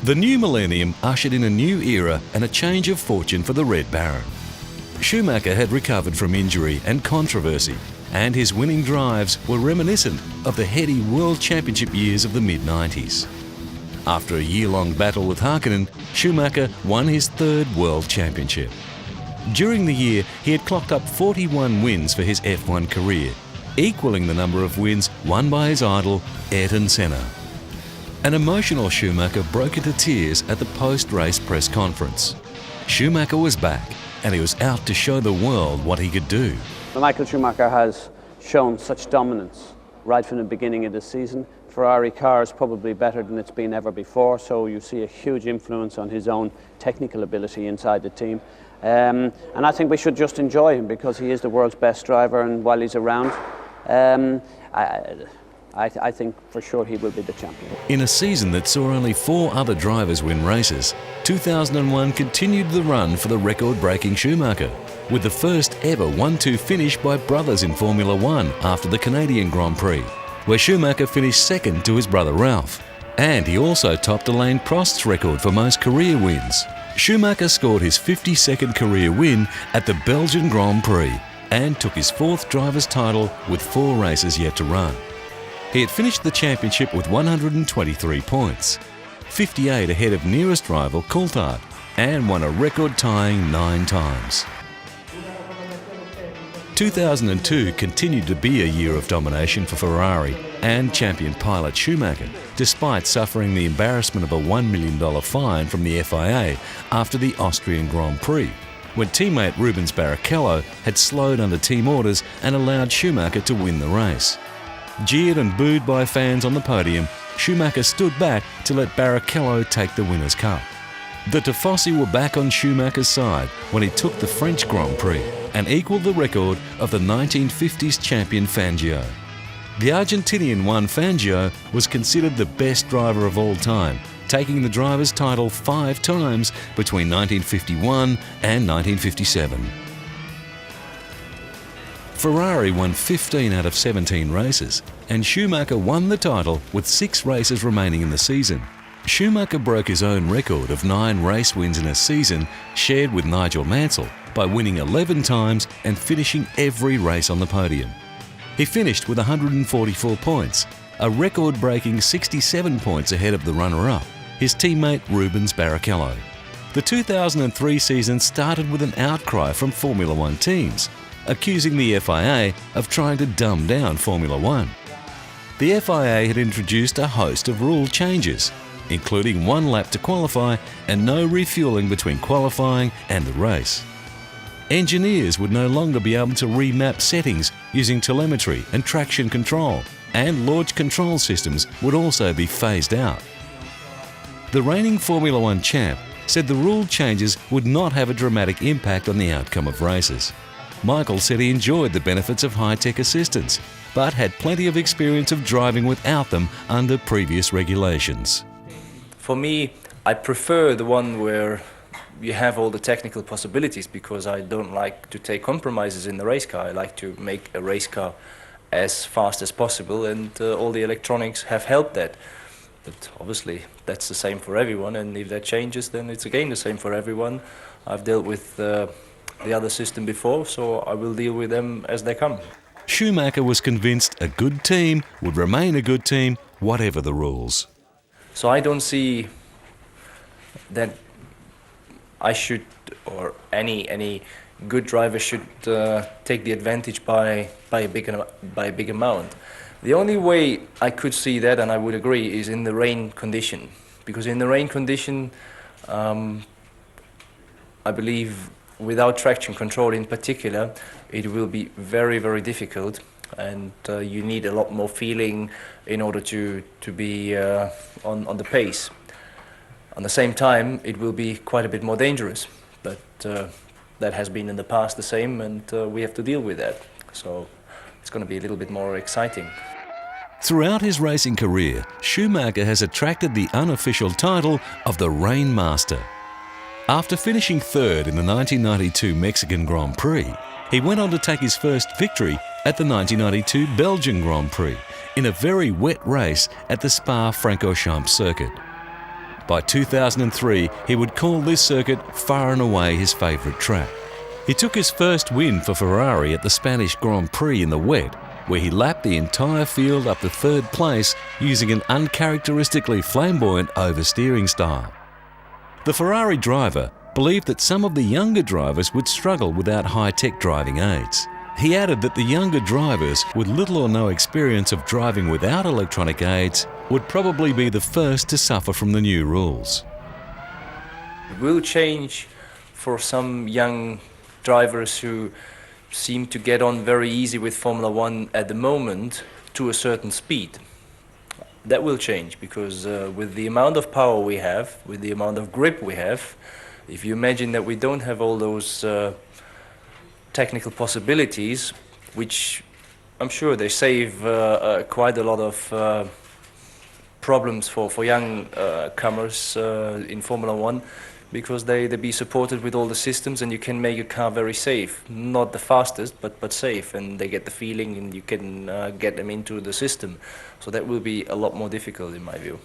The new millennium ushered in a new era and a change of fortune for the Red Baron. Schumacher had recovered from injury and controversy, and his winning drives were reminiscent of the heady World Championship years of the mid-90s. After a year-long battle with Hakkinen, Schumacher won his third World Championship. During the year, he had clocked up 41 wins for his F1 career, equalling the number of wins won by his idol, Ayrton Senna. An emotional Schumacher broke into tears at the post-race press conference. Schumacher was back, and he was out to show the world what he could do. Michael Schumacher has shown such dominance right from the beginning of the season. Ferrari car is probably better than it's been ever before, so you see a huge influence on his own technical ability inside the team. And I think we should just enjoy him because he is the world's best driver, and while he's around, I think for sure he will be the champion. In a season that saw only 4 other drivers win races, 2001 continued the run for the record-breaking Schumacher, with the first ever 1-2 finish by brothers in Formula One after the Canadian Grand Prix, where Schumacher finished second to his brother Ralph. And he also topped Alain Prost's record for most career wins. Schumacher scored his 52nd career win at the Belgian Grand Prix and took his 4th driver's title with 4 races yet to run. He had finished the championship with 123 points, 58 ahead of nearest rival Coulthard, and won a record-tying 9 times. 2002 continued to be a year of domination for Ferrari and champion pilot Schumacher, despite suffering the embarrassment of a $1 million fine from the FIA after the Austrian Grand Prix, when teammate Rubens Barrichello had slowed under team orders and allowed Schumacher to win the race. Jeered and booed by fans on the podium, Schumacher stood back to let Barrichello take the winner's cup. The Tifosi were back on Schumacher's side when he took the French Grand Prix and equalled the record of the 1950s champion Fangio. The Argentinian Juan Fangio was considered the best driver of all time, taking the driver's title 5 times between 1951 and 1957. Ferrari won 15 out of 17 races, and Schumacher won the title with 6 races remaining in the season. Schumacher broke his own record of 9 race wins in a season, shared with Nigel Mansell, by winning 11 times and finishing every race on the podium. He finished with 144 points, a record-breaking 67 points ahead of the runner-up, his teammate Rubens Barrichello. The 2003 season started with an outcry from Formula One teams, accusing the FIA of trying to dumb down Formula One. The FIA had introduced a host of rule changes, including 1 lap to qualify and no refueling between qualifying and the race. Engineers would no longer be able to remap settings using telemetry and traction control, and launch control systems would also be phased out. The reigning Formula One champ said the rule changes would not have a dramatic impact on the outcome of races. Michael said he enjoyed the benefits of high-tech assistance, but had plenty of experience of driving without them under previous regulations. For me, I prefer the one where you have all the technical possibilities, because I don't like to take compromises in the race car. I like to make a race car as fast as possible, and all the electronics have helped that. But obviously that's the same for everyone, and if that changes, then it's again the same for everyone. I've dealt with the other system before, so I will deal with them as they come. Schumacher was convinced a good team would remain a good team, whatever the rules. So I don't see that I should, or any good driver should take the advantage by a big amount. The only way I could see that, and I would agree, is in the rain condition. Because in the rain condition, I believe without traction control in particular, it will be very, very difficult, and you need a lot more feeling in order to be on the pace. At the same time, it will be quite a bit more dangerous, but that has been in the past the same, and we have to deal with that. So it's going to be a little bit more exciting. Throughout his racing career, Schumacher has attracted the unofficial title of the Rain Master. After finishing third in the 1992 Mexican Grand Prix, he went on to take his first victory at the 1992 Belgian Grand Prix in a very wet race at the Spa-Francorchamps circuit. By 2003, he would call this circuit far and away his favourite track. He took his first win for Ferrari at the Spanish Grand Prix in the wet, where he lapped the entire field up to third place using an uncharacteristically flamboyant oversteering style. The Ferrari driver believed that some of the younger drivers would struggle without high-tech driving aids. He added that the younger drivers with little or no experience of driving without electronic aids would probably be the first to suffer from the new rules. It will change for some young drivers who seem to get on very easy with Formula One at the moment to a certain speed. That will change because with the amount of power we have, with the amount of grip we have, if you imagine that we don't have all those technical possibilities, which I'm sure they save quite a lot of problems for young comers in Formula One, because they be supported with all the systems and you can make a car very safe. Not the fastest, but safe, and they get the feeling and you can get them into the system. So that will be a lot more difficult in my view.